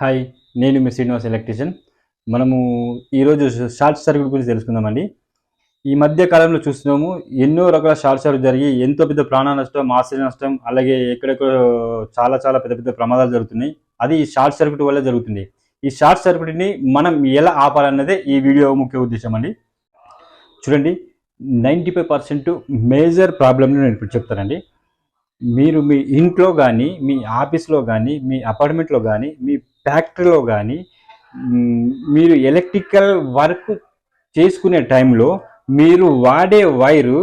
Hi, నేను మీ Srinivas electrician. మనము ఈరోజు షార్ట్ సర్క్యూట్ గురించి తెలుసుకుందామండి. ఈ మధ్య కాలంలో చూస్తున్నాము, ఎన్నో రకాల షార్ట్ సర్క్యూట్ జరిగి ఎంతో పెద్ద ప్రాణ నష్టం, ఆస్తి నష్టం, అలాగే ఎక్కడెక్కడో చాలా చాలా పెద్ద పెద్ద ప్రమాదాలు జరుగుతున్నాయి. అది ఈ షార్ట్ సర్క్యూట్ వల్ల జరుగుతుంది. ఈ షార్ట్ సర్క్యూట్ని మనం ఎలా ఆపాలన్నదే ఈ వీడియో ముఖ్య ఉద్దేశం అండి. చూడండి, 95% మేజర్ ప్రాబ్లమ్ని నేను ఇప్పుడు చెప్తానండి. మీరు మీ ఇంట్లో కానీ, మీ ఆఫీస్లో కానీ, మీ అపార్ట్మెంట్లో కానీ, మీ ఫ్యాక్టరీలో కానీ మీరు ఎలక్ట్రికల్ వర్క్ చేసుకునే టైంలో మీరు వాడే వైరు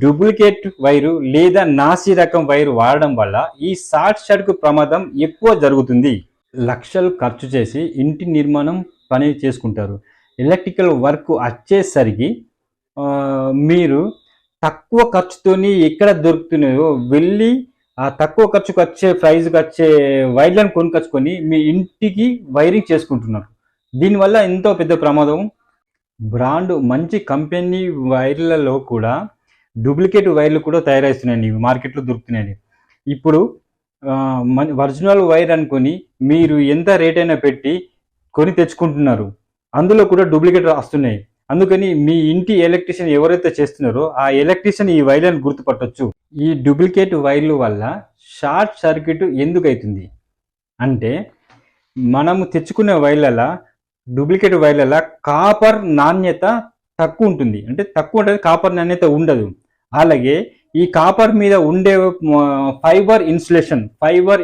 డూప్లికేట్ వైరు లేదా నాసి రకం వైరు వాడడం వల్ల ఈ షార్ట్ సర్క్యూట్ ప్రమాదం ఎక్కువ జరుగుతుంది. లక్షలు ఖర్చు చేసి ఇంటి నిర్మాణం పని చేసుకుంటారు. ఎలక్ట్రికల్ వర్క్ వచ్చేసరికి మీరు తక్కువ ఖర్చుతోని ఎక్కడ దొరుకుతున్నాయో వెళ్ళి ఆ తక్కువ ఖర్చుకు వచ్చే ప్రైజ్కి వచ్చే వైర్లను కొనుకొచ్చుకొని మీ ఇంటికి వైరింగ్ చేసుకుంటున్నారు. దీనివల్ల ఎంతో పెద్ద ప్రమాదం. బ్రాండ్ మంచి కంపెనీ వైర్లలో కూడా డూప్లికేట్ వైర్లు కూడా తయారైస్తున్నాయండి, మార్కెట్లో దొరుకుతున్నాయండి. ఇప్పుడు ఒరిజినల్ వైర్ అనుకొని మీరు ఎంత రేట్ అయినా పెట్టి కొని తెచ్చుకుంటున్నారు, అందులో కూడా డూప్లికేట్ వస్తున్నాయి. అందుకని మీ ఇంటి ఎలక్ట్రీషియన్ ఎవరైతే చేస్తున్నారో ఆ ఎలక్ట్రీషియన్ ఈ వైర్లను గుర్తుపట్టొచ్చు. ఈ డూప్లికేట్ వైర్ల వల్ల షార్ట్ సర్క్యూట్ ఎందుకు అవుతుంది అంటే, మనము తెచ్చుకునే వైర్లలో డూప్లికేట్ వైర్లలో కాపర్ నాణ్యత తక్కువ ఉంటుంది. అంటే తక్కువ ఉంటుంది, కాపర్ నాణ్యత ఉండదు. అలాగే ఈ కాపర్ మీద ఉండే ఫైబర్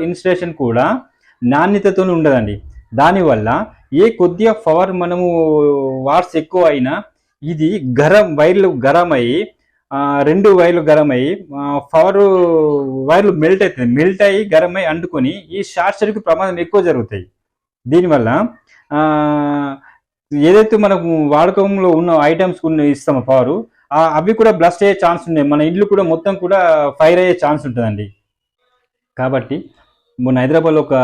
ఇన్సులేషన్ కూడా నాణ్యతతో ఉండదండి. దానివల్ల కొద్దిగా పవర్ మనము వాట్స్ ఎక్కువ అయినా ఇది వైర్లు గరం అయ్యి రెండు వైర్లు గరం అయ్యి పవర్ వైర్లు మెల్ట్ అయ్యి గరం అయ్యి అంటుకొని ఈ షార్ట్ సర్క్యూట్ ప్రమాదం ఎక్కువ జరుగుతాయి. దీనివల్ల ఏదైతే మనకు వాడకంలో ఉన్న ఐటమ్స్ ఇస్తామో పవర్, అవి కూడా బ్లాస్ట్ అయ్యే ఛాన్స్ ఉన్నాయి. మన ఇల్లు కూడా మొత్తం కూడా ఫైర్ అయ్యే ఛాన్స్ ఉంటుందండి. కాబట్టి మొన్న హైదరాబాద్లో ఒక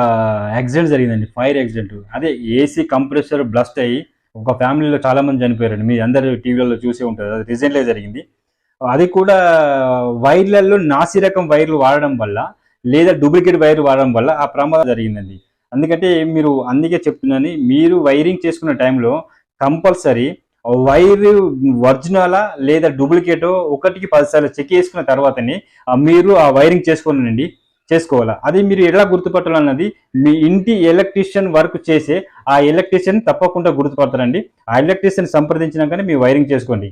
యాక్సిడెంట్ జరిగిందండి, ఫైర్ యాక్సిడెంట్. అదే ఏసీ కంప్రెసర్ బ్లాస్ట్ అయ్యి ఒక ఫ్యామిలీలో చాలా మంది చనిపోయారండి. మీ అందరూ టీవీలలో చూసే ఉంటారు, అది రీసెంట్గా జరిగింది. అది కూడా వైర్లలో నాసి రకం వైర్లు వాడడం వల్ల లేదా డూప్లికేట్ వైర్ వాడడం వల్ల ఆ ప్రమాదం జరిగిందండి. అందుకే చెప్తున్నాను, మీరు వైరింగ్ చేసుకున్న టైంలో కంపల్సరీ వైరు ఒరిజినలా లేదా డూప్లికేటో 1కి 10 సార్లు చెక్ చేసుకున్న తర్వాతనే మీరు ఆ వైరింగ్ చేసుకోవాలా. అది మీరు ఎలా గుర్తుపట్టాలన్నది మీ ఇంటి ఎలక్ట్రీషియన్ వర్క్ చేసే ఆ ఎలక్ట్రీషియన్ తప్పకుండా గుర్తుపడతారండి. ఆ ఎలక్ట్రీషియన్ సంప్రదించినాకనే మీ వైరింగ్ చేసుకోండి.